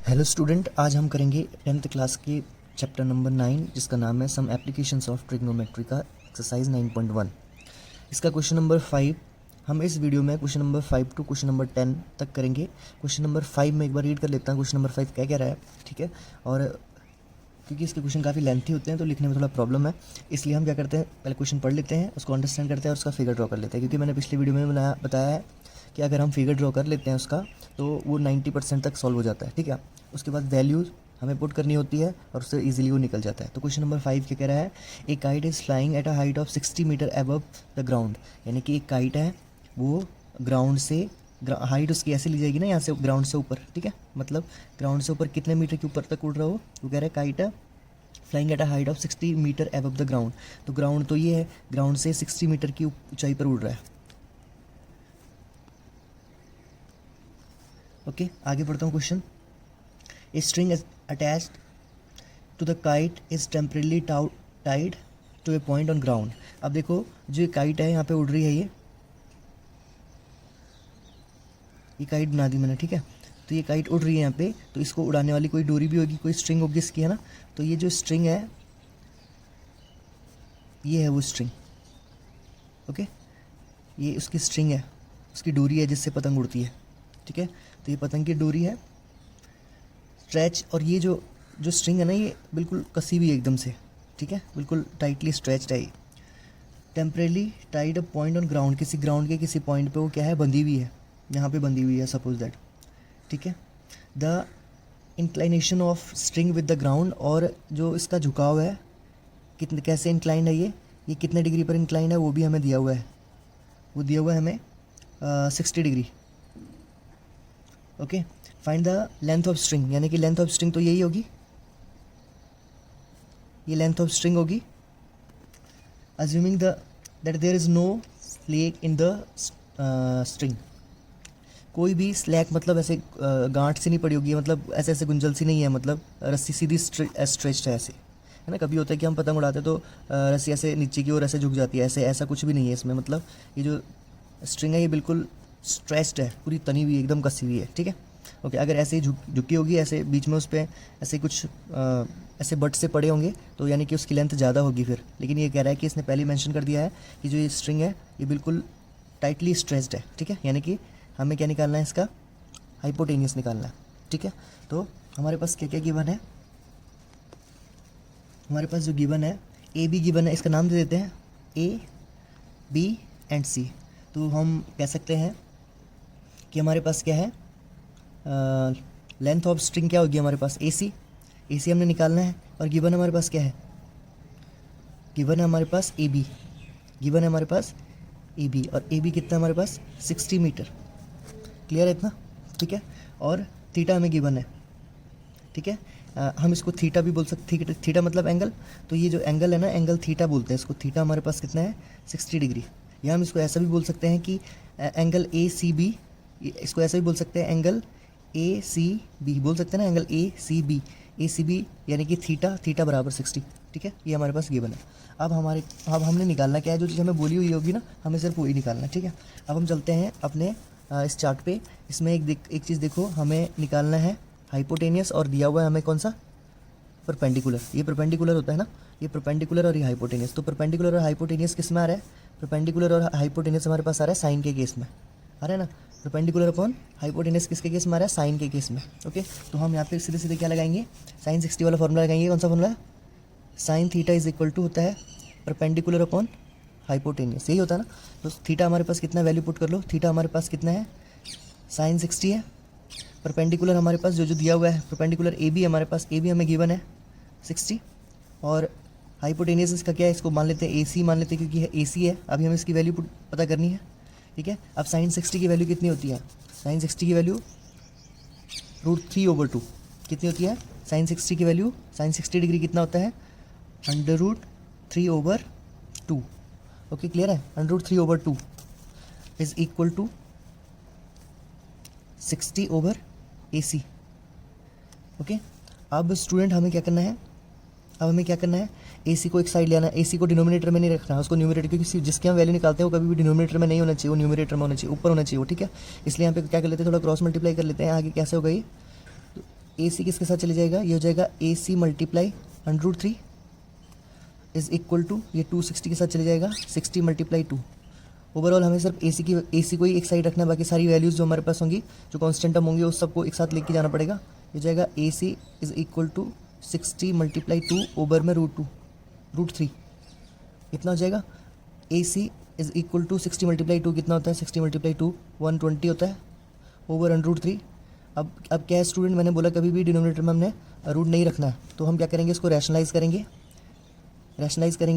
Hello student, आज हम करेंगे 10th क्लास के चैप्टर नंबर 9 जिसका नाम है सम एप्लीकेशंस ऑफ ट्रिग्नोमेट्री का एक्सरसाइज 9.1। इसका क्वेश्चन नंबर 5 हम इस वीडियो में question number 5 to question number 10 तक करेंगे। क्वेश्चन नंबर 5 में एक बार रीड कर लेता हूँ क्वेश्चन नंबर 5 क्या कह रहा है, ठीक है। और क्योंकि इसके क्वेश्चन काफ़ी लेंथी होते हैं तो लिखने में थोड़ा प्रॉब्लम है, इसलिए हम क्या करते हैं, पहले क्वेश्चन पढ़ लेते हैं, उसको अंडरस्टैंड करते हैं और उसका फिगर ड्रॉ कर लेते हैं। क्योंकि मैंने पिछले वीडियो में बताया है कि अगर हम फिगर ड्रॉ कर लेते हैं उसका तो वो 90% तक सॉल्व हो जाता है, ठीक है। उसके बाद वैल्यूज़ हमें पुट करनी होती है और उससे इजीली वो निकल जाता है। तो क्वेश्चन नंबर 5 क्या कह रहा है, एक kite is flying at a height of 60 metre above the ground. यानी कि एक काइट है वो ग्राउंड से, हाइट उसकी ऐसे ली जाएगी ना, यहाँ से ग्राउंड से ऊपर, ठीक है। मतलब ग्राउंड से ऊपर कितने मीटर के ऊपर तक उड़ रहा हो, वो कह रहा है काइट है flying at a height of 60 metre above the ground. तो ग्राउंड तो ये है, ग्राउंड से 60 मीटर की ऊंचाई पर उड़ रहा है। ओके, आगे बढ़ता हूँ। Question, a string attached to the kite is temporarily tied to a point on ground. अब देखो, जो ये काइट है यहाँ पे उड़ रही है, ये काइट बना दी मैंने, ठीक है। तो ये काइट उड़ रही है यहाँ पे, तो इसको उड़ाने वाली कोई डोरी भी होगी, कोई स्ट्रिंग होगी इसकी, है ना। तो ये जो स्ट्रिंग है, ये है वो स्ट्रिंग, ओके। ये उसकी स्ट्रिंग है, उसकी डोरी है जिससे पतंग उड़ती है, ठीक है। तो ये पतंग की डोरी है, स्ट्रेच, और ये जो जो स्ट्रिंग है ना, ये बिल्कुल कसी हुई है एकदम से, ठीक है, बिल्कुल टाइटली स्ट्रेच्ड है। Temporarily Tide a point on ground, किसी ग्राउंड के किसी पॉइंट पे वो क्या है, बंधी हुई है, यहाँ पे बंधी हुई है, सपोज दैट, ठीक है। The inclination of string with the ground, और जो इसका झुकाव है कितने, कैसे इंक्लाइंड है ये कितने डिग्री पर इंक्लाइंड है वो भी हमें दिया हुआ है, वो दिया हुआ है हमें 60 degree, okay. Find the length of string, यानी कि लेंथ ऑफ स्ट्रिंग तो यही होगी, ये लेंथ ऑफ स्ट्रिंग होगी। Assuming that there is no slack in the string, कोई भी स्लैक मतलब ऐसे गांठ से नहीं पड़ी होगी, मतलब ऐसे ऐसे गुंजल सी नहीं है, मतलब रस्सी सीधी स्ट्रेच्ड है ऐसे, है ना। कभी होता है कि हम पतंग उड़ाते तो रस्सी ऐसे नीचे की ओर ऐसे झुक जाती है, ऐसे ऐसा कुछ भी नहीं है इसमें। मतलब ये जो स्ट्रिंग है ये बिल्कुल स्ट्रेच्ड है, पूरी तनी हुई, एकदम कसी हुई है, ठीक है, ओके। अगर ऐसे ही झुकी होगी, ऐसे बीच में उस पर ऐसे कुछ ऐसे बट से पड़े होंगे तो यानी कि उसकी लेंथ ज़्यादा होगी फिर। लेकिन ये कह रहा है कि इसने पहले मेंशन कर दिया है कि जो ये स्ट्रिंग है ये बिल्कुल टाइटली स्ट्रेच्ड है, ठीक है। यानी कि हमें क्या निकालना है, इसका हाइपोटेनियस निकालना है, ठीक है। तो हमारे पास क्या क्या गिवन है, हमारे पास जो गिवन है, ए बी गिवन है, इसका नाम दे देते हैं ए बी एंड सी। तो हम कह सकते हैं कि हमारे पास क्या है, लेंथ ऑफ स्ट्रिंग क्या होगी हमारे पास, ए सी हमने निकालना है। और गिवन हमारे पास क्या है, गिवन है हमारे पास ए बी, गिवन है हमारे पास ए बी, और ए बी कितना हमारे पास 60 मीटर, क्लियर है इतना, ठीक है। और थीटा हमें गिवन है, ठीक है। हम इसको थीटा भी बोल सकते, थीटा मतलब एंगल, तो ये जो एंगल है ना, एंगल थीटा बोलते हैं इसको। थीटा हमारे पास कितना है 60 डिग्री। या हम इसको ऐसा भी बोल सकते हैं कि एंगल ए सी बी, इसको ऐसा भी बोल सकते हैं, एंगल ए सी बी बोल सकते हैं ना, एंगल ए सी बी यानी कि थीटा बराबर 60, ठीक है। ये हमारे पास गिवन है। अब हमने निकालना क्या है, जो चीज़ हमें बोली हुई होगी ना, हमें सिर्फ वही निकालना है, ठीक है। अब हम चलते हैं अपने इस चार्ट पे। इसमें एक चीज़ देखो, हमें निकालना है हाइपोटेनियस, और दिया हुआ है हमें कौन सा, परपेंडिकुलर। ये परपेंडिकुलर होता है ना, ये परपेंडिकुलर और ये हाइपोटेनियस। तो परपेंडिकुलर और हाइपोटेनियस किस में आ रहा है, परपेंडिकुलर और हाइपोटेनियस हमारे पास आ रहा है साइन के केस में, आ रहा है ना। परपेंडिकुलर अपॉन हाइपोटेनियस किसके केस में आ रहा है, साइन के केस में, ओके। तो हम यहाँ पे सीधे सीधे क्या लगाएंगे, साइन 60 वाला फॉर्मूला लगाएंगे। कौन सा फॉर्मूला है, sine theta is equal to होता है परपेंडिकुलर अपॉन हाइपोटेनियस, यही होता है ना। तो थीटा हमारे पास कितना, वैल्यू पुट कर लो, थीटा हमारे पास कितना है, साइन 60 है। परपेंडिकुलर हमारे पास जो दिया हुआ है, परपेंडिकुलर ए बी हमारे पास, ए बी हमें गिवन है 60, और हाइपोटेनियस इसका क्या है, इसको मान लेते हैं ए सी मान लेते हैं, क्योंकि ए सी है। अभी हमें इसकी वैल्यू पता करनी है, ठीक है। अब साइन 60 की वैल्यू कितनी होती है, साइन 60 की वैल्यू √3/2 कितनी होती है, साइन 60 की वैल्यू, साइन 60 डिग्री कितना होता है, √3/2, ओके, क्लियर है। √3/2 is equal to 60/AC, okay. अब स्टूडेंट हमें क्या करना है, अब हमें क्या करना है, ए सी को एक साइड ले आना है, ए सी को डिनोमिनेटर में नहीं रखना, उसको न्यूमरेटर, क्योंकि जिसके हम वैल्यू निकालते हैं वो कभी भी डिनोमिनेटर में नहीं होना चाहिए, वो न्यूमरेटर में होना चाहिए, ऊपर होना चाहिए वो, ठीक है। इसलिए यहाँ पे क्या कर लेते हैं, थोड़ा क्रॉस मल्टीप्लाई कर लेते हैं, आगे कैसे होगा ये, ए सी किसके साथ चले जाएगा, ये हो जाएगा A C multiply √3 is equal to, ये 260 के साथ चले जाएगा 60 मल्टीप्लाई 2। ओवरऑल हमें सिर्फ ए सी को ही एक साइड रखना है, बाकी सारी वैल्यूज़ जो हमारे पास होंगी, जो कांस्टेंट टर्म होंगी, उस सबको एक साथ लेके जाना पड़ेगा। ये जाएगा A C is equal to 60 multiply 2 over में √3 कितना हो जाएगा। A C is equal to 60 multiply 2 कितना होता है, 60 मल्टीप्लाई 2 120 होता है ओवर √3। अब क्या है स्टूडेंट, मैंने बोला कभी भी डिनोमिनेटर में हमने रूट नहीं रखना है, तो हम क्या करेंगे, इसको रैशनलाइज करेंगे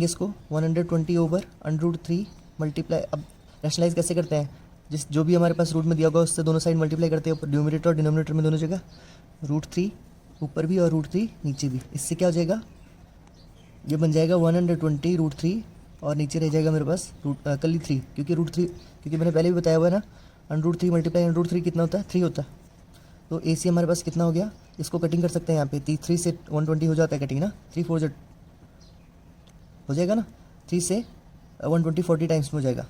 इसको 120 ओवर √3 मल्टीप्लाई। अब रैशनलाइज कैसे करते हैं, जो भी हमारे पास रूट में दिया होगा उससे दोनों साइड मल्टीप्लाई करते हैं, ऊपर न्यूमरेटर और डिनोमिनेटर में दोनों जगह √3 ऊपर भी और √3 नीचे भी। इससे क्या हो जाएगा, ये बन जाएगा 120 √3 और नीचे रह जाएगा मेरे पास कली 3, क्योंकि मैंने पहले भी बताया हुआ है ना, √3 मल्टीप्लाई √3 कितना होता है, 3 होता है। तो ए सी हमारे पास कितना हो गया, इसको कटिंग कर सकते हैं यहाँ पे, 3 से 120 हो जाता है कटिंग ना, 3 4 हो जाएगा ना, 3 से 120 40 टाइम्स में हो जाएगा,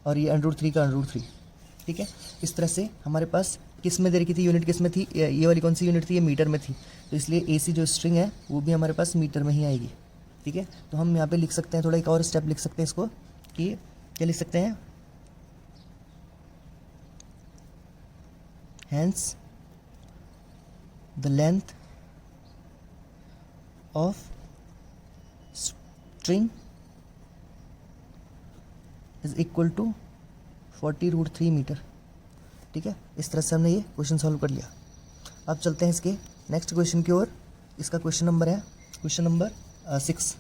और ये √3 का √3। ठीक है, इस तरह से हमारे पास किस में दे रखी थी, यूनिट किस में थी, ये वाली कौन सी यूनिट थी, ये मीटर में थी, तो इसलिए ए सी जो स्ट्रिंग है वो भी हमारे पास मीटर में ही आएगी। ठीक है, तो हम यहाँ पे लिख सकते हैं, थोड़ा एक और स्टेप लिख सकते हैं इसको, कि क्या लिख सकते हैं, hence the length of string is equal to 40 √3 metre. ठीक है, इस तरह से हमने ये क्वेश्चन सॉल्व कर लिया। अब चलते हैं इसके नेक्स्ट क्वेश्चन की ओर। इसका क्वेश्चन नंबर है क्वेश्चन नंबर 6।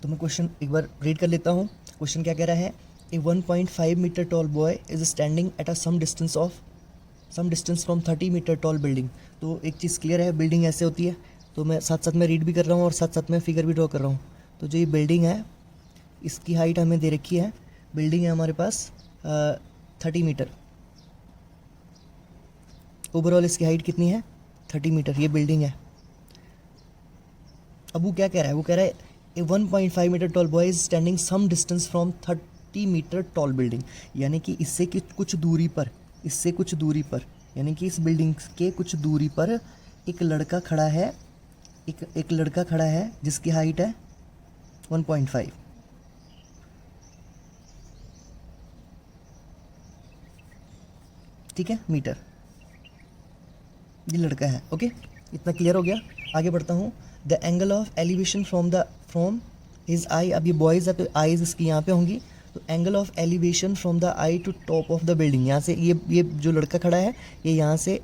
तो मैं क्वेश्चन एक बार रीड कर लेता हूँ। क्वेश्चन क्या कह रहा है, a 1.5 metre tall boy is standing at a some distance from 30 metre tall building. तो एक चीज़ क्लियर है, बिल्डिंग ऐसे होती है, तो मैं साथ साथ में रीड भी कर रहा हूँ और साथ साथ में फिगर भी ड्रॉ कर रहा हूँ। तो जो ये बिल्डिंग है इसकी हाइट हमें दे रखी है, बिल्डिंग है हमारे पास 30 मीटर। ओवरऑल इसकी हाइट कितनी है, 30 मीटर, ये बिल्डिंग है। अब वो क्या कह रहा है, वो कह रहा है a 1.5 metre tall boy is standing some distance from 30 metre tall building, यानी कि इससे कुछ दूरी पर, यानी कि इस बिल्डिंग के कुछ दूरी पर एक लड़का खड़ा है, एक लड़का खड़ा है जिसकी हाइट है 1.5। ठीक है, मीटर, ये लड़का है। ओके, इतना क्लियर हो गया। आगे बढ़ता हूँ। The angle of elevation from his eye, अब ये बॉयज़ है तो आईज इसकी यहाँ पे होंगी, तो angle of elevation from the eye to top of the building, यहाँ से ये जो लड़का खड़ा है ये यहाँ से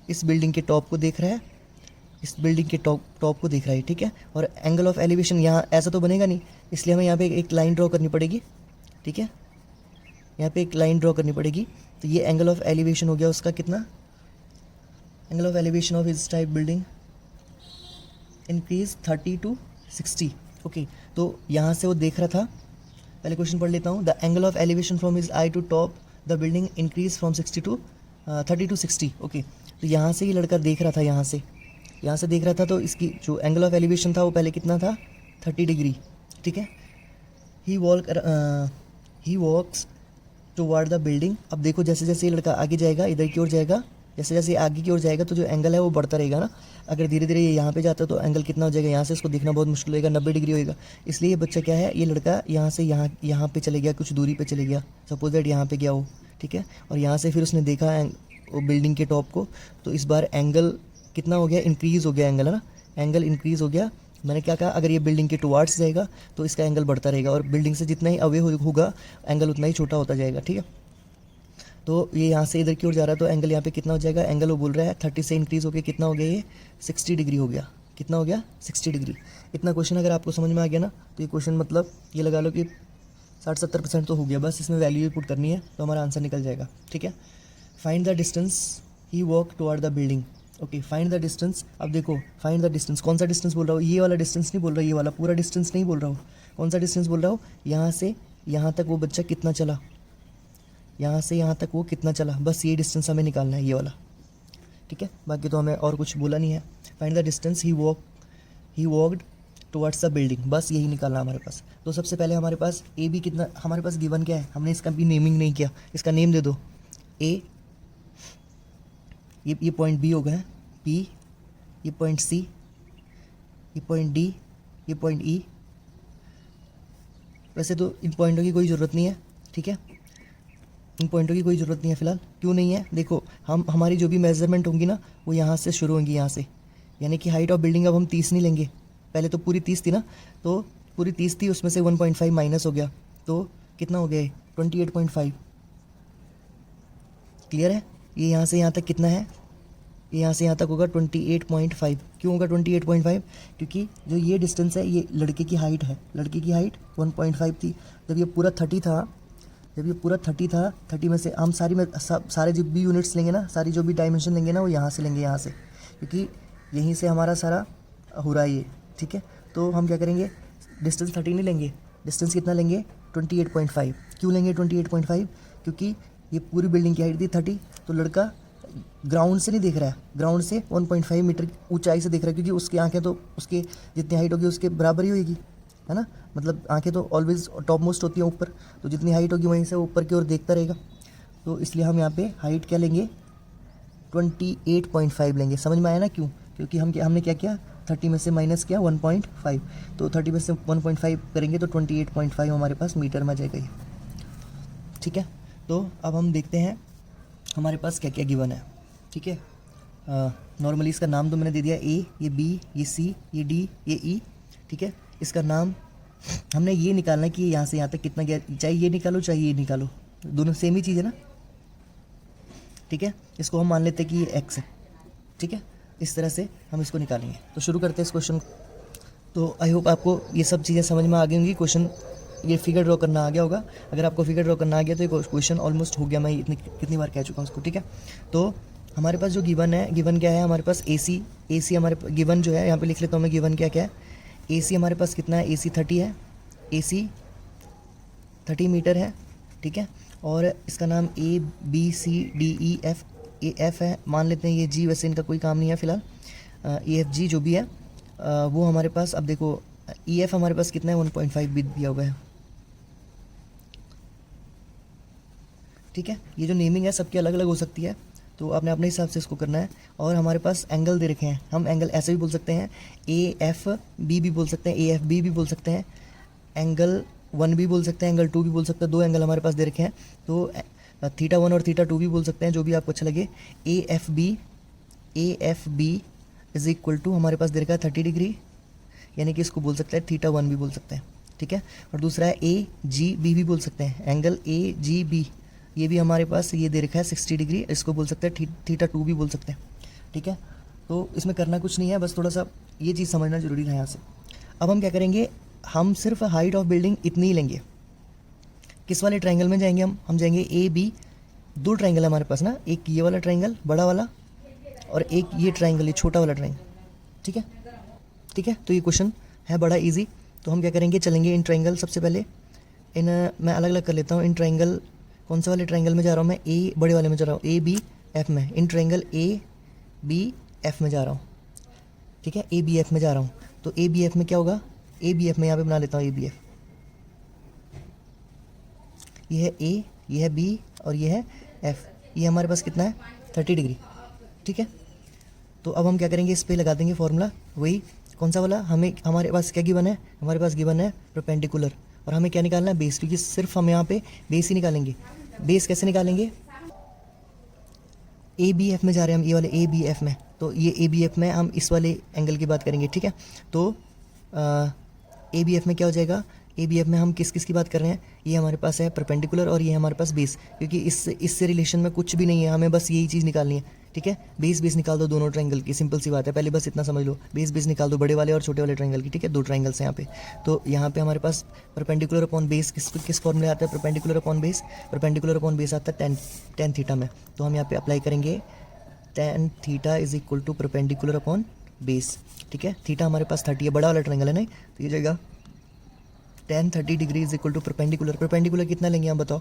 इस बिल्डिंग के टॉप को देख रहा है, इस बिल्डिंग के टॉप को देख रहा है। ठीक है, और एंगल ऑफ एलिवेशन यहाँ ऐसा तो बनेगा नहीं, इसलिए हमें यहाँ पे एक लाइन ड्रॉ करनी पड़ेगी। ठीक है, यहाँ पे एक लाइन ड्रॉ करनी पड़ेगी। तो ये एंगल ऑफ एलिवेशन हो गया उसका कितना, angle of elevation of his type building increase 30 to 60। Okay, तो यहाँ से वो देख रहा था, पहले क्वेश्चन पढ़ लेता हूँ। The angle of elevation from his eye to top the building increase from 30 to 60। Okay, तो यहाँ से ये लड़का देख रहा था, यहाँ से देख रहा था, तो इसकी जो एंगल ऑफ एलिवेशन था वो पहले कितना था, 30 डिग्री। ठीक है, ही वॉक्स टुवर्ड द बिल्डिंग। अब देखो जैसे जैसे ये लड़का आगे जाएगा, इधर की ओर जाएगा, जैसे जैसे आगे की ओर जाएगा तो जो एंगल है वो बढ़ता रहेगा ना। अगर धीरे धीरे ये यहाँ पे जाता है तो एंगल कितना हो जाएगा, यहाँ से इसको देखना बहुत मुश्किल होगा, 90 डिग्री होएगा। इसलिए ये बच्चा क्या है, ये लड़का यहाँ से यहाँ पे चले गया, कुछ दूरी पे चले गया, सपोज दैट यहाँ पे गया हो। ठीक है, और यहाँ से फिर उसने देखा वो बिल्डिंग के टॉप को, तो इस बार एंगल कितना हो गया, इंक्रीज़ हो गया एंगल, है ना, एंगल इंक्रीज़ हो गया। मैंने क्या कहा, अगर ये बिल्डिंग के टुवार्ड्स जाएगा तो इसका एंगल बढ़ता रहेगा, और बिल्डिंग से जितना ही अवे होगा एंगल उतना ही छोटा होता जाएगा। ठीक है, तो ये यहाँ से इधर की ओर जा रहा है तो एंगल यहाँ पे कितना हो जाएगा, एंगल वो बोल रहा है 30 से इंक्रीज़ होकर कितना हो गया, ये 60 डिग्री हो गया। कितना हो गया, 60 डिग्री। इतना क्वेश्चन अगर आपको समझ में आ गया ना, तो ये क्वेश्चन मतलब ये लगा लो कि 60-70% तो हो गया, बस इसमें वैल्यू पुट करनी है तो हमारा आंसर निकल जाएगा। ठीक है, find the distance he walk toward the building. Okay, find the distance. अब देखो फाइंड द डिस्टेंस, कौन सा डिस्टेंस बोल रहा हूँ, ये वाला डिस्टेंस नहीं बोल रहा, ये वाला पूरा डिस्टेंस नहीं बोल रहा हूँ। कौन सा डिस्टेंस बोल रहा हूँ, यहाँ से यहाँ तक वो बच्चा कितना चला, यहाँ से यहाँ तक वो कितना चला, बस ये डिस्टेंस हमें निकालना है, ये वाला। ठीक है, बाकी तो हमें और कुछ बोला नहीं है। Find the distance he walked towards the building, बस यही निकालना हमारे पास। तो सबसे पहले हमारे पास ए बी कितना, हमारे पास गिवन क्या है, हमने इसका भी नेमिंग नहीं किया, इसका नेम दे दो ए, ये पॉइंट बी हो गया, बी, ये पॉइंट सी, ये पॉइंट डी, ये पॉइंट ई। वैसे तो इन पॉइंटों की कोई ज़रूरत नहीं है, ठीक है, इन पॉइंटों की कोई ज़रूरत नहीं है फ़िलहाल। क्यों नहीं है, देखो हमारी जो भी मेजरमेंट होंगी ना वो यहाँ से शुरू होंगी, यहाँ से, यानी कि हाइट ऑफ बिल्डिंग अब हम 30 नहीं लेंगे, पहले तो पूरी 30 थी ना, तो पूरी 30 थी, उसमें से 1.5 माइनस हो गया, तो कितना हो गया 28.5। क्लियर है, ये यहाँ से यहाँ तक कितना है, ये यहाँ से यहाँ तक होगा 28.5। क्यों होगा 28.5, क्योंकि जो ये डिस्टेंस है ये लड़के की हाइट है, लड़के की हाइट 1.5 थी। जब ये पूरा 30 था, जब ये पूरा 30 था, 30 में से हम सारे जो भी यूनिट्स लेंगे ना, सारी जो भी डायमेंशन लेंगे ना वो यहाँ से लेंगे, यहाँ से, क्योंकि यहीं से हमारा सारा हो रहा है ये, ठीक है। तो हम क्या करेंगे, डिस्टेंस 30 नहीं लेंगे, डिस्टेंस कितना लेंगे 28.5। क्यों लेंगे 28.5, क्योंकि ये पूरी बिल्डिंग की हाइट थी 30, तो लड़का ग्राउंड से नहीं देख रहा है, ग्राउंड से 1.5 मीटर ऊंचाई से देख रहा है, क्योंकि उसकी आंखें तो उसके जितनी हाइट होगी उसके बराबर ही होगी, है ना, मतलब आंखें तो ऑलवेज टॉप मोस्ट होती हैं ऊपर, तो जितनी हाइट होगी वहीं से ऊपर की ओर देखता रहेगा। तो इसलिए हम यहाँ पे हाइट क्या लेंगे 28.5 लेंगे। समझ में आया ना क्यों, क्योंकि हमने क्या किया 30 में से माइनस किया 1.5, तो 30 में से 1.5 करेंगे तो 28.5 हमारे पास मीटर में आ जाएगा ये, ठीक है। तो अब हम देखते हैं हमारे पास क्या क्या गिवन है, ठीक है। नॉर्मली इसका नाम तो मैंने दे दिया, ए, ये बी, ये सी, ये डी, ये ई, ठीक है। इसका नाम हमने ये निकालना है कि यहाँ से यहाँ तक कितना गया, चाहे ये निकालो चाहे ये निकालो, दोनों सेम ही चीज़ है ना, ठीक है। इसको हम मान लेते हैं कि ये एक्स है, ठीक है, इस तरह से हम इसको निकालेंगे। तो शुरू करते हैं इस क्वेश्चन। तो आई होप आपको ये सब चीज़ें समझ में आ गई होंगी, क्वेश्चन ये फिगर ड्रॉ करना आ गया होगा। अगर आपको फिगर ड्रॉ करना आ गया तो ये क्वेश्चन ऑलमोस्ट हो गया, मैं कितनी बार कह चुका हूँ उसको, ठीक है। तो हमारे पास जो गिवन है, गिवन क्या है हमारे पास ए सी हमारे गिवन जो है, यहाँ पे लिख लेता हूँ मैं गिवन क्या क्या है। ए सी हमारे पास कितना है, ए सी 30 है, ए सी 30 मीटर है, ठीक है। और इसका नाम A B C D E F, A F है, मान लेते हैं ये जी, वैसे इनका कोई काम नहीं है फिलहाल, ए एफ जी जो भी है वो हमारे पास। अब देखो ई एफ हमारे पास कितना है 1.5 भी दिया हुआ है, ठीक है। ये जो नेमिंग है सबकी अलग अलग हो सकती है, तो आपने अपने हिसाब से इसको करना है। और हमारे पास एंगल दे रखे हैं, हम एंगल ऐसे भी बोल सकते हैं, ए एफ बी भी बोल सकते हैं, ए एफ बी भी बोल सकते हैं, एंगल 1 भी बोल सकते हैं, एंगल 2 भी बोल सकते हैं। 2 एंगल हमारे पास दे रखे हैं, तो थीटा 1 और थीटा 2 भी बोल सकते हैं, जो भी आपको अच्छा लगे। A F B is equal to हमारे पास दे रखा है 30 डिग्री, यानी कि इसको बोल सकते हैं थीटा 1 भी बोल सकते हैं, ठीक है। और दूसरा है ए जी बी भी बोल सकते हैं, एंगल ए जी बी, ये भी हमारे पास ये दे रखा है 60 डिग्री, इसको बोल सकते हैं थीटा 2 भी बोल सकते हैं, ठीक है। तो इसमें करना कुछ नहीं है, बस थोड़ा सा ये चीज़ समझना जरूरी है यहाँ से। अब हम क्या करेंगे, हम सिर्फ हाइट ऑफ बिल्डिंग इतनी ही लेंगे। किस वाले ट्रायंगल में जाएंगे हम जाएंगे ए बी, 2 ट्रायंगल है हमारे पास ना, एक ये वाला ट्रायंगल बड़ा वाला और एक ये ट्रायंगल, ये छोटा वाला ट्रायंगल, ठीक है, ठीक है। तो ये क्वेश्चन है बड़ा इजी। तो हम क्या करेंगे, चलेंगे इन ट्रायंगल, सबसे पहले मैं अलग अलग कर लेता हूँ। इन ट्रायंगल, कौन से वाले ट्रायंगल में जा रहा हूँ मैं, ए बड़े वाले में जा रहा हूँ, ए बी एफ में, in triangle A B F में जा रहा हूँ, ठीक है, ए बी एफ में जा रहा हूँ। तो ए बी एफ में क्या होगा, ए बी एफ में यहाँ पे बना लेता हूँ ए बी एफ, ये है ए, ये है बी और ये है एफ। ये हमारे पास कितना है 30 डिग्री, ठीक है। तो अब हम क्या करेंगे, इस पे लगा देंगे फॉर्मूला, वही कौन सा वाला, हमारे पास क्या गिवन है, हमारे पास गिवन है परपेंडिकुलर, और हमें क्या निकालना है, बेस, क्योंकि सिर्फ हम यहाँ पे बेस ही निकालेंगे। बेस कैसे निकालेंगे, ए बी एफ में जा रहे हैं हम, ये वाले ए बी एफ में, तो ये ए बी एफ में हम इस वाले एंगल की बात करेंगे, ठीक है। तो ए बी एफ में क्या हो जाएगा, ए बी एफ में हम किस की बात कर रहे हैं, ये हमारे पास है परपेंडिकुलर और ये हमारे पास बेस, क्योंकि इससे रिलेशन में कुछ भी नहीं है, हमें बस यही चीज़ निकालनी है, ठीक है। बेस निकाल दो दोनों ट्रायंगल की, सिंपल सी बात है, पहले बस इतना समझ लो, बेस निकाल दो बड़े वाले और छोटे वाले ट्रायंगल की, ठीक है। 2 ट्रायंगल्स हैं यहाँ पे। तो यहाँ पे हमारे पास परपेंडिकुलर अपॉन बेस किस फॉर्मूले आता है, परपेंडिकुलर अपॉन बेस आता है टेन थीटा में। तो हम यहाँ पे अप्लाई करेंगे tan theta is equal to perpendicular upon base, ठीक है। थीटा हमारे पास 30 है, बड़ा वाला ट्रायंगल है नहीं, तो ये जाएगा tan 30 degree is equal to perpendicular कितना लेंगे आप बताओ,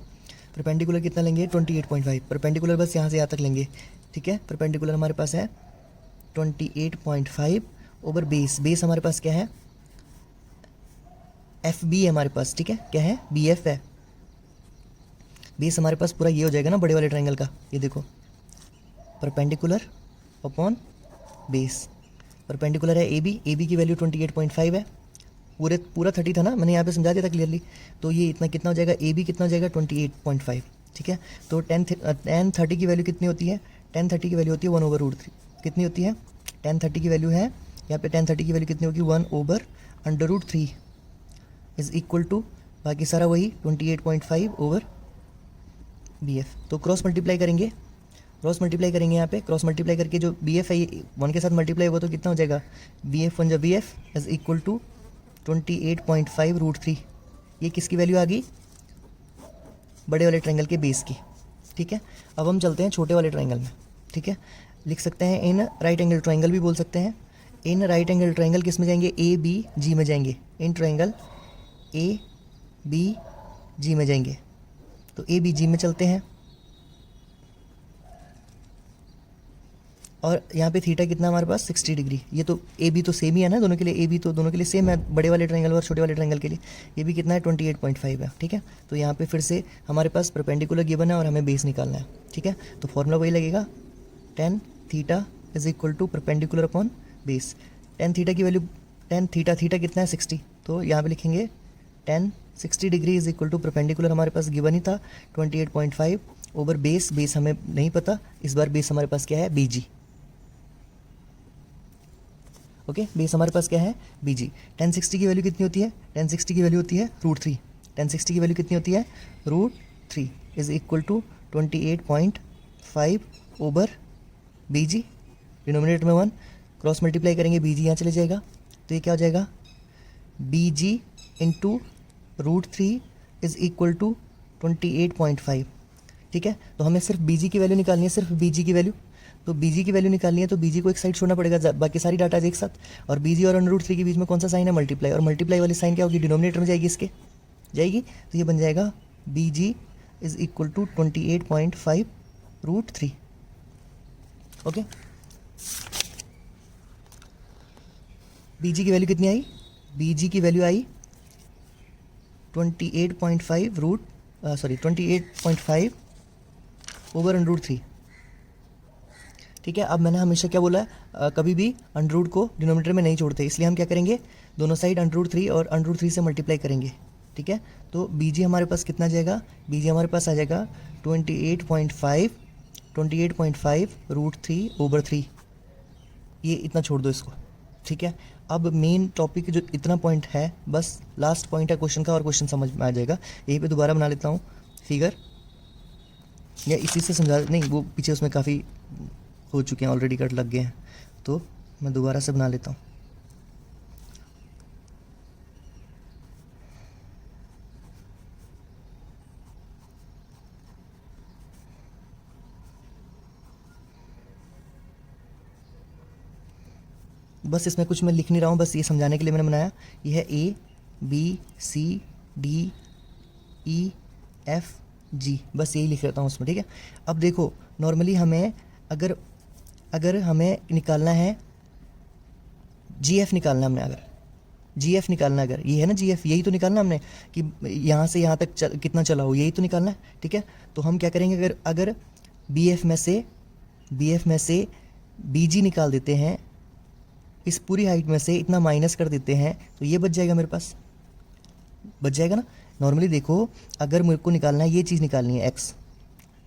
परपेंडिकुलर कितना लेंगे 28.5, परपेंडिकुलर बस यहाँ से यहाँ तक लेंगे, ठीक है। परपेंडिकुलर हमारे पास है 28.5 ओवर बेस हमारे पास क्या है एफ बी है हमारे पास, ठीक है, क्या है, बी एफ है। बेस हमारे पास पूरा ये हो जाएगा ना बड़े वाले ट्रायंगल का, ये देखो परपेंडिकुलर अपॉन बेस। परपेंडिकुलर है ए बी की वैल्यू 28.5 है, पूरा 30 था ना, मैंने यहाँ पे समझा दिया था क्लियरली। तो ये इतना कितना हो जाएगा, ए बी कितना हो जाएगा 28.5, ठीक है। तो tan 30 की वैल्यू कितनी होती है, tan 30 की वैल्यू होती है 1/√3। कितनी होती है, tan 30 की वैल्यू है यहाँ पे, tan 30 की वैल्यू कितनी होगी 1/√3 इज इक्वल टू बाकी सारा वही 28.5/BF। तो क्रॉस मल्टीप्लाई करेंगे यहाँ पे, क्रॉस मल्टीप्लाई करके जो BF है ये 1 के साथ मल्टीप्लाई होगा तो कितना हो जाएगा, BF 1 जब BF इज इक्वल टू 28.5√3। ये किसकी वैल्यू आ गई, बड़े वाले ट्रायंगल के बेस की, ठीक है। अब हम चलते हैं छोटे वाले ट्रायंगल में, ठीक है। लिख सकते हैं इन राइट एंगल ट्रायंगल भी बोल सकते हैं। इन राइट एंगल ट्रायंगल किस में जाएंगे, ए बी जी में जाएंगे। इन ट्रायंगल ए बी जी में जाएंगे, तो ए बी जी में चलते हैं। और यहाँ पे थीटा कितना हमारे पास 60 डिग्री। ये तो ए बी तो सेम ही है ना दोनों के लिए, ए बी तो दोनों के लिए सेम है, बड़े वाले ट्रायंगल और छोटे वाले ट्रायंगल के लिए। ये भी कितना है 28.5 है, ठीक है। तो यहाँ पे फिर से हमारे पास परपेंडिकुलर गिवन है और हमें बेस निकालना है, ठीक है। तो फॉर्मूला वही लगेगा, tan theta is equal to perpendicular upon base. tan theta की वैल्यू, tan थीटा कितना है 60, तो यहाँ पे लिखेंगे tan 60 degree is equal to perpendicular हमारे पास गिवन ही था 28.5 ओवर बेस हमें नहीं पता, इस बार बेस हमारे पास क्या है, BG। ओके, बेस हमारे पास क्या है, BG। tan 60 की वैल्यू कितनी होती है, tan 60 की वैल्यू होती है √3। tan 60 की वैल्यू कितनी होती है, √3 is equal to 28.5 over BG। Denominator में 1, क्रॉस मल्टीप्लाई करेंगे BG यहाँ चले जाएगा, तो ये क्या हो जाएगा, BG into √3 is equal to 28.5, ठीक है। तो हमें सिर्फ BG की वैल्यू निकालनी है, सिर्फ BG की वैल्यू। तो BG की वैल्यू निकालनी है तो BG को एक साइड छोड़ना पड़ेगा, बाकी सारी डाटा एक साथ। और BG और √3 के बीच में कौन सा साइन है, मल्टीप्लाई। और मल्टीप्लाई वाली साइन क्या होगी, डिनोमिनेटर में जाएगी, इसके जाएगी, तो ये बन जाएगा BG is equal to 28.5√3। Okay, BG की वैल्यू कितनी आई, BG की वैल्यू आई 28.5 ओवर √3, ठीक है। अब मैंने हमेशा क्या बोला है, कभी भी अंडर को डिनोमिनेटर में नहीं छोड़ते, इसलिए हम क्या करेंगे, दोनों साइड √3 और √3 से मल्टीप्लाई करेंगे, ठीक है। तो BG हमारे पास कितना जाएगा, BG हमारे पास आ जाएगा 28.5 ओवर 3। ये इतना छोड़ दो इसको, ठीक है। अब मेन टॉपिक जो इतना पॉइंट है, बस लास्ट पॉइंट है क्वेश्चन का, और क्वेश्चन समझ में आ जाएगा। यहीं पे दोबारा बना लेता हूँ फिगर, या इसी से समझा, नहीं वो पीछे उसमें काफ़ी हो चुके हैं ऑलरेडी, कट लग गए हैं, तो मैं दोबारा से बना लेता हूँ। बस इसमें कुछ मैं लिख नहीं रहा हूँ, बस ये समझाने के लिए मैंने बनाया। ये है ABCDEFG, बस यही लिख लेता हूँ उसमें, ठीक है। अब देखो, नॉर्मली हमें अगर हमें निकालना है GF निकालना है हमने, अगर GF निकालना है, अगर ये है ना GF, यही तो निकालना हमने कि यहाँ से यहाँ तक कितना चला हो, यही तो निकालना है, ठीक है। तो हम क्या करेंगे, अगर BF में से BG निकाल देते हैं, इस पूरी हाइट में से इतना माइनस कर देते हैं, तो ये बच जाएगा, मेरे पास बच जाएगा ना। नॉर्मली देखो, अगर मेरे को निकालना है, ये चीज़ निकालनी है,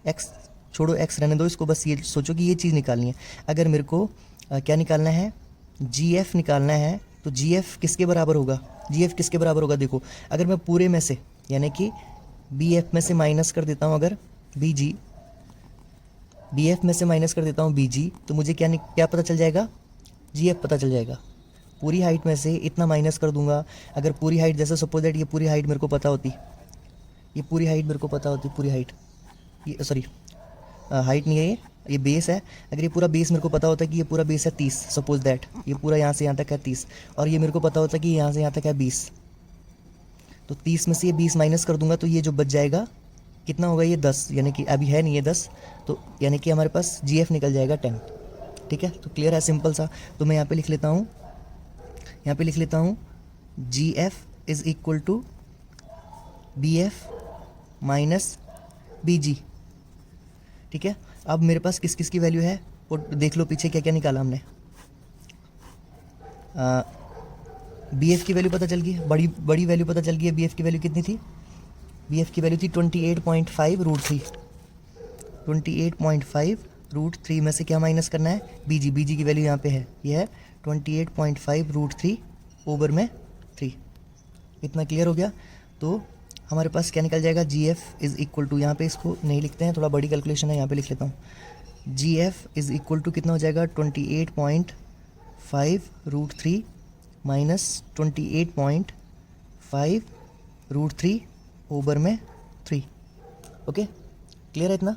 x छोड़ो, x रहने दो इसको, बस ये सोचो कि ये चीज़ निकालनी है। अगर मेरे को क्या निकालना है, GF निकालना है, तो GF किसके बराबर होगा, GF किसके बराबर होगा, देखो अगर मैं पूरे में से, यानी कि BF में से माइनस कर देता हूँ, अगर BF में से माइनस कर देता हूँ BG, तो मुझे क्या पता चल जाएगा, GF पता चल जाएगा। पूरी हाइट में से इतना माइनस कर दूंगा, अगर पूरी हाइट, जैसे सपोज दैट ये पूरी हाइट मेरे को पता होती, पूरी हाइट, ये सॉरी हाइट नहीं है, ये बेस है। अगर ये पूरा बेस मेरे को पता होता है कि ये पूरा बेस है 30, सपोज दैट ये पूरा यहाँ से यहाँ तक है 30, और ये मेरे को पता होता है कि यहाँ से यहाँ तक है 20, तो 30 में से ये 20 माइनस कर दूंगा, तो ये जो बच जाएगा कितना होगा, ये 10, यानी कि अभी है नहीं ये 10, तो यानी कि हमारे पास GF निकल जाएगा 10, ठीक है। तो क्लियर है, सिंपल सा। तो मैं यहाँ पे लिख लेता हूँ, GF is equal to B F minus B G. ठीक है, अब मेरे पास किस किस की वैल्यू है वो देख लो, पीछे क्या क्या निकाला हमने। बी एफ की वैल्यू पता चल गई, बड़ी वैल्यू पता चल गई है। बी एफ की वैल्यू कितनी थी? बी एफ की वैल्यू थी 28.5 √3। 28.5 √3 में से क्या माइनस करना है? बी जी की वैल्यू यहाँ पे है, ये है 28.5 √3 ओवर में 3। इतना क्लियर हो गया? तो हमारे पास क्या निकल जाएगा? जी एफ इज़ इक्वल टू, यहाँ पे इसको नहीं लिखते हैं, थोड़ा बड़ी कैलकुलेशन है, यहाँ पे लिख लेता हूँ। जी एफ इज़ इक्वल टू कितना हो जाएगा? 28.5 √3 माइनस 28.5 √3 ओवर में 3। ओके, क्लियर है इतना?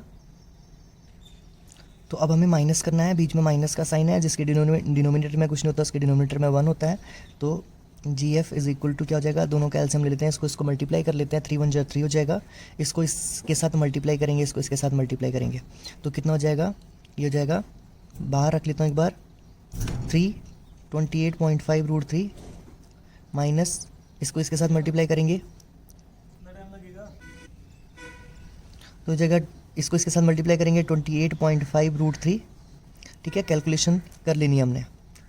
तो अब हमें माइनस करना है, बीच में माइनस का साइन है, जिसके डिनोमिनेटर में कुछ नहीं होता, उसके डिनोमिनेटर में 1 होता है। तो जी एफ इज़ इक्वल टू क्या हो जाएगा? दोनों का एलसीएम ले लेते हैं, इसको मल्टीप्लाई कर लेते हैं, 3 × 1 = 3 हो जाएगा। इसको इसके साथ मल्टीप्लाई करेंगे, इसको इसके साथ मल्टीप्लाई करेंगे तो कितना हो जाएगा? ये हो जाएगा, बाहर रख लेता हूँ एक बार, 3 28.5 √3 माइनस इसको इसके साथ मल्टीप्लाई करेंगे तो जगह इसको इसके साथ मल्टीप्लाई करेंगे 28.5 √3। ठीक है, कैलकुलेशन कर लेनी है हमने,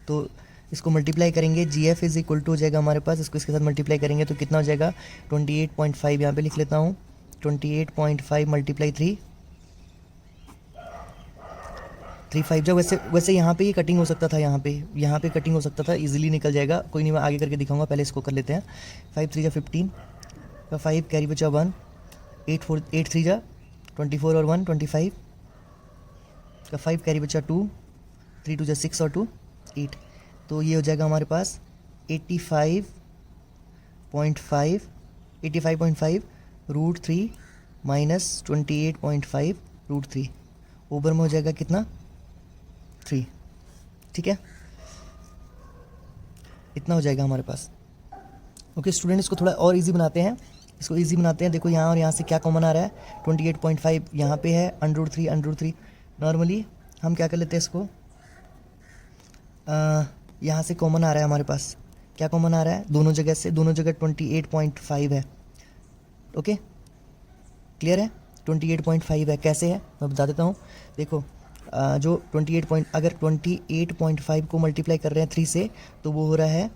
तो इसको मल्टीप्लाई करेंगे, जी एफ इज़ इक्वल टू हो जाएगा हमारे पास, इसको इसके साथ मल्टीप्लाई करेंगे तो कितना हो जाएगा? 28.5 यहाँ पे लिख लेता हूँ, 28.5 मल्टीप्लाई 3 5 जब वैसे यहाँ पे ये कटिंग हो सकता था, यहाँ पे कटिंग हो सकता था, इजीली निकल जाएगा, कोई नहीं, मैं आगे करके दिखाऊंगा, पहले इसको कर लेते हैं। 5 3 = 15 का 5 कैरी बचा 1, 8 3 = 24 और 1 25 का 5 कैरी बचा 2, 3 2 = 6 और 2 8। तो ये हो जाएगा हमारे पास 85.5 √3 माइनस 28.5 √3 ओवर में हो जाएगा कितना? 3। ठीक है, इतना हो जाएगा हमारे पास। ओके स्टूडेंट, इसको थोड़ा और इजी बनाते हैं, देखो यहाँ और यहाँ से क्या कॉमन आ रहा है? 28.5 यहाँ पे है, √3 नॉर्मली हम क्या कर लेते हैं इसको, यहाँ से कॉमन आ रहा है हमारे पास, क्या कॉमन आ रहा है? दोनों जगह 28.5 है। ओके, क्लियर है? 28.5 है, कैसे है मैं बता देता हूँ। देखो जो अगर 28.5 को मल्टीप्लाई कर रहे हैं 3 से तो वो हो रहा है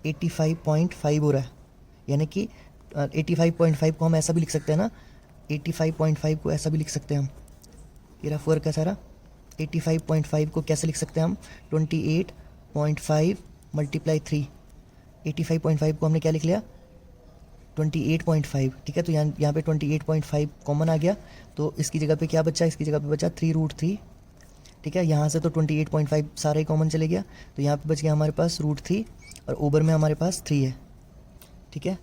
85.5 हो रहा है, यानी कि 85.5 को हम ऐसा भी लिख सकते हैं ना, 85.5 को ऐसा भी लिख सकते हैं हम, ये रहा 4 का सारा। 85.5 को कैसे लिख सकते हैं हम? 28.5 मल्टीप्लाई 3, 85.5 को हमने क्या लिख लिया? 28.5। ठीक है, तो यहाँ पे 28.5 कॉमन आ गया, तो इसकी जगह पे क्या बचा? इसकी जगह पे बचा 3 √3। ठीक है, यहाँ से तो 28.5 सारा ही कॉमन चले गया, तो यहाँ पे बच गया हमारे पास √3 और ओवर में हमारे पास 3 है। ठीक है,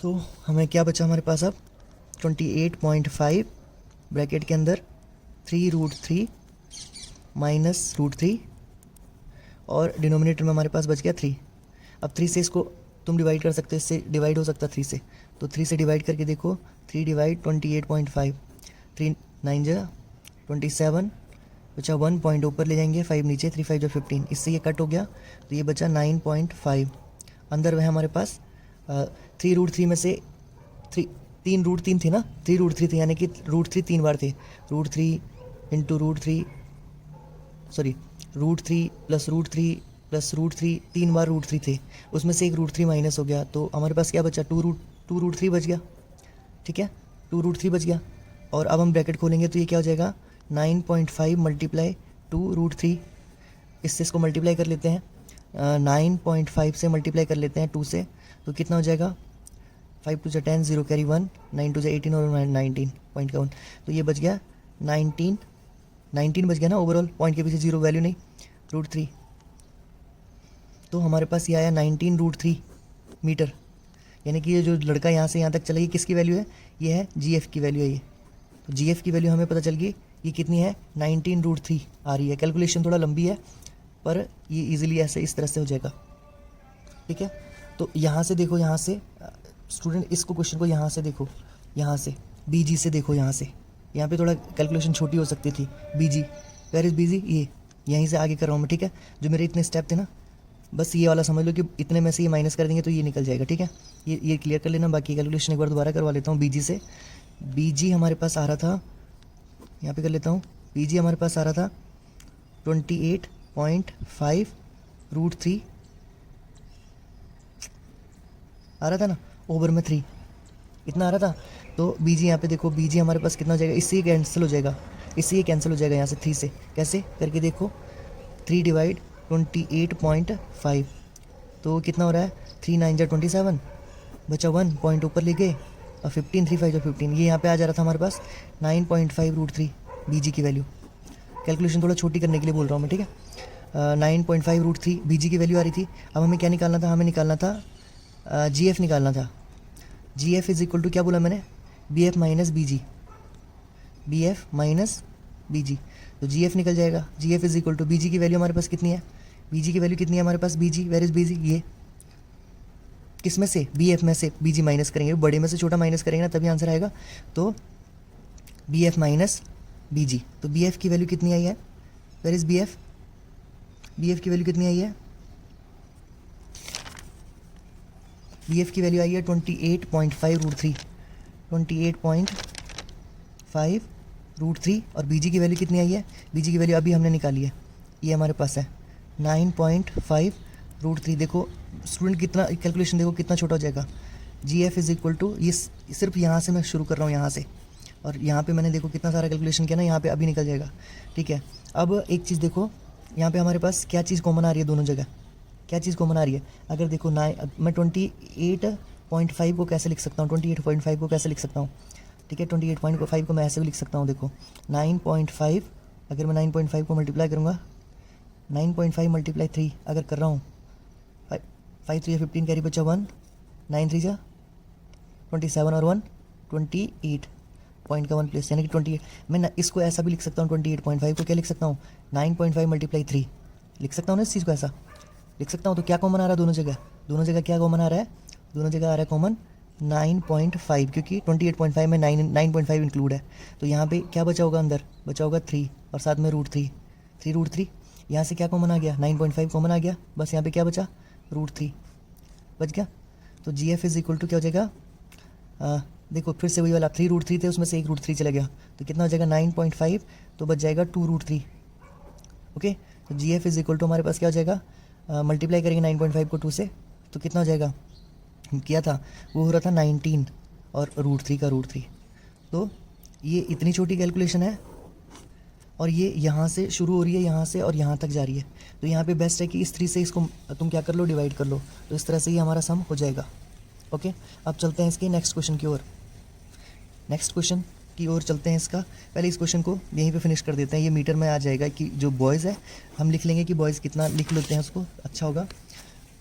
तो हमें क्या बचा हमारे पास अब? 28.5 ब्रैकेट के अंदर 3 √3 माइनस √3 और डिनोमिनेटर में हमारे पास बच गया 3। अब 3 से इसको तुम डिवाइड कर सकते हो, इससे डिवाइड हो सकता है 3 से, तो 3 से डिवाइड करके देखो, 3 / 28.5, 3 9 = 27 बचा 1 पॉइंट ऊपर ले जाएंगे, 5 नीचे, 3 5 = 15, इससे ये कट हो गया, तो ये बचा 9.5। अंदर वह हमारे पास 3 √3 में से 3 √3 थे ना, 3 √3 थे, यानी कि √3 3 बार थे, √3 × √3 सॉरी √3 + √3 + √3 3 बार √3 थे, उसमें से एक √3 माइनस हो गया, तो हमारे पास क्या बचा? 2 √3 बच गया। ठीक है, 2 √3 बच गया, और अब हम ब्रैकेट खोलेंगे तो ये क्या हो जाएगा? 9.5 मल्टीप्लाई 2 √3, इससे इसको मल्टीप्लाई कर लेते हैं, 9.5 से मल्टीप्लाई कर लेते हैं 2 से, तो कितना हो जाएगा? 5 2 = 10, 0 कैरी 1, 9 2 = 18 और 19 पॉइंट का 1, तो ये बच गया 19 बच गया ना ओवरऑल, पॉइंट के पीछे 0 वैल्यू नहीं, √3। तो हमारे पास ये आया 19 √3 मीटर, यानी कि ये जो लड़का यहाँ से यहाँ तक चला, ये किसकी वैल्यू है? ये है जी एफ की वैल्यू है ये, तो जी एफ की वैल्यू हमें पता चल गई, ये कितनी है? 19 √3 आ रही है। कैलकुलेशन थोड़ा लंबी है, पर ये इजीली ऐसे इस तरह से हो जाएगा। ठीक है, तो यहाँ से देखो, यहाँ से स्टूडेंट इसको क्वेश्चन को यहाँ से देखो, यहाँ से बीजी से देखो, यहाँ पे थोड़ा कैलकुलेशन छोटी हो सकती थी। बीजी, वेयर इज बीजी? ये यहीं से आगे कर रहा हूँ मैं। ठीक है, जो मेरे इतने स्टेप थे ना, बस ये वाला समझ लो कि इतने में से ये माइनस कर देंगे तो ये निकल जाएगा। ठीक है, ये क्लियर कर लेना, बाकी कैलकुलेशन एक बार दोबारा करवा लेता हूँ बीजी से। बीजी हमारे पास आ रहा था, यहाँ पे कर लेता हूँ, बीजी हमारे पास आ रहा था 28.5√3 आ रहा था ना, ओवर में 3 इतना आ रहा था। तो बीजी यहाँ पे देखो, बीजी हमारे पास कितना हो जाएगा, इससे ही कैंसिल हो जाएगा, इससे ही कैंसिल हो जाएगा यहाँ से 3 से। कैसे करके देखो, 3 डिवाइड 28.5 तो कितना हो रहा है, 3 9 जा 27, बचा 1 पॉइंट ऊपर ले गए और 15 3 5 15, ये यहाँ पे आ जा रहा था हमारे पास 9.5√3 बीजी की वैल्यू। कैलकुलेशन थोड़ा छोटी करने के लिए बोल रहा हूँ मैं, ठीक है। 9.5√3 बीजी की वैल्यू आ रही थी। अब हमें क्या निकालना था, हमें निकालना था जीएफ निकालना था। जीएफ इज इक्वल टू क्या बोला मैंने, बीएफ माइनस बीजी, बीएफ माइनस बीजी, तो जीएफ निकल जाएगा। जीएफ इज इक्वल टू बीजी की वैल्यू हमारे पास कितनी है, बीजी की वैल्यू कितनी है हमारे पास, बीजी वेयर इज बीजी, ये किस में से, बीएफ में से बीजी माइनस करेंगे, बड़े में से छोटा माइनस करेंगे ना तभी आंसर आएगा। तो बीएफ माइनस बीजी, तो बीएफ की वैल्यू कितनी आई है, वेयर इज बीएफ, बीएफ की वैल्यू कितनी आई है, बीएफ की वैल्यू आई है 28.5√3, 28.5√3, और बीजी की वैल्यू कितनी आई है, बीजी की वैल्यू अभी हमने निकाली है, ये हमारे पास है 9.5√3। देखो स्टूडेंट कितना कैलकुलेशन देखो कितना छोटा हो जाएगा। जी एफ इज़ इक्वल टू, ये सिर्फ यहाँ से मैं शुरू कर रहा हूँ, यहाँ से, और यहाँ पे मैंने देखो कितना सारा कैलकुलेशन किया ना, यहाँ पे अभी निकल जाएगा, ठीक है। अब एक चीज़ देखो, यहाँ पे हमारे पास क्या चीज़ कॉमन आ रही है दोनों जगह, क्या चीज़ कॉमन आ रही है, अगर देखो मैं 28.5 को कैसे लिख सकता हूँ, 28.5 को कैसे लिख सकता हूँ, ठीक है। 28.5 को मैं ऐसे भी लिख सकता हूँ, देखो 9.5, अगर मैं 9.5 को मल्टीप्लाई करूँगा, 9.5 मल्टीप्लाई 3 अगर कर रहा हूँ, 5 3 15 कैरी बचा 1, 9 3 जा 27 और 1 28 पॉइंट का 1 प्लस, यानी कि 28। मैं इसको ऐसा भी लिख सकता हूँ, 28.5 को क्या लिख सकता हूँ, 9.5 मल्टीप्लाई 3 लिख सकता हूँ ना, इस चीज़ को ऐसा लिख सकता हूँ। तो क्या कॉमन आ रहा है दोनों जगह, दोनों जगह क्या कॉमन आ रहा है, दोनों जगह आ रहा है कॉमन 9.5, क्योंकि 28.5 में 9.5 इंक्लूड है। तो यहाँ पे क्या बचा होगा, अंदर बचा होगा 3 और साथ में √3, 3√3, यहाँ से क्या कॉमन आ गया, 9.5 कॉमन आ गया, बस यहाँ पे क्या बचा, √3 बच गया। तो जी एफ इज़ इक्वल टू क्या हो जाएगा, देखो फिर से वही वाला 3√3 थे, उसमें से एक √3 चला गया, तो कितना हो जाएगा 9.5, तो बच जाएगा 2√3। ओके, तो जी एफ इज़ इक्वल टू हमारे पास क्या हो जाएगा, मल्टीप्लाई करेंगे 9.5 को 2 से, तो कितना हो जाएगा, किया था वो हो रहा था 19 और √3 का √3। तो ये इतनी छोटी कैलकुलेशन है, और ये यहाँ से शुरू हो रही है, यहाँ से और यहाँ तक जा रही है। तो यहाँ पे बेस्ट है कि इस 3 से इसको तुम क्या कर लो, डिवाइड कर लो, तो इस तरह से ही हमारा सम हो जाएगा। ओके, अब चलते हैं इसके नेक्स्ट क्वेश्चन की ओर, नेक्स्ट क्वेश्चन की ओर चलते हैं इसका। पहले इस क्वेश्चन को यहीं पे फिनिश कर देते हैं, ये मीटर में आ जाएगा कि जो बॉयज़ है, हम लिख लेंगे कि बॉयज़ कितना लिख लेते हैं उसको, अच्छा होगा।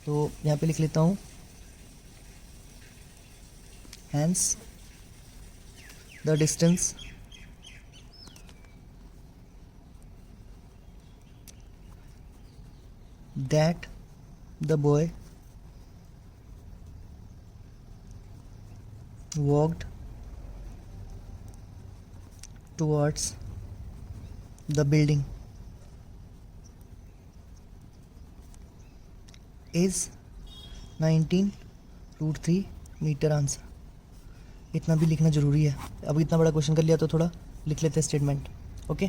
तो यहाँ पे लिख लेता हूँ, hence the distance that the boy walked towards the building is 19√3 metre answer. इतना भी लिखना ज़रूरी है, अब इतना बड़ा क्वेश्चन कर लिया तो थोड़ा लिख लेते हैं स्टेटमेंट। ओके,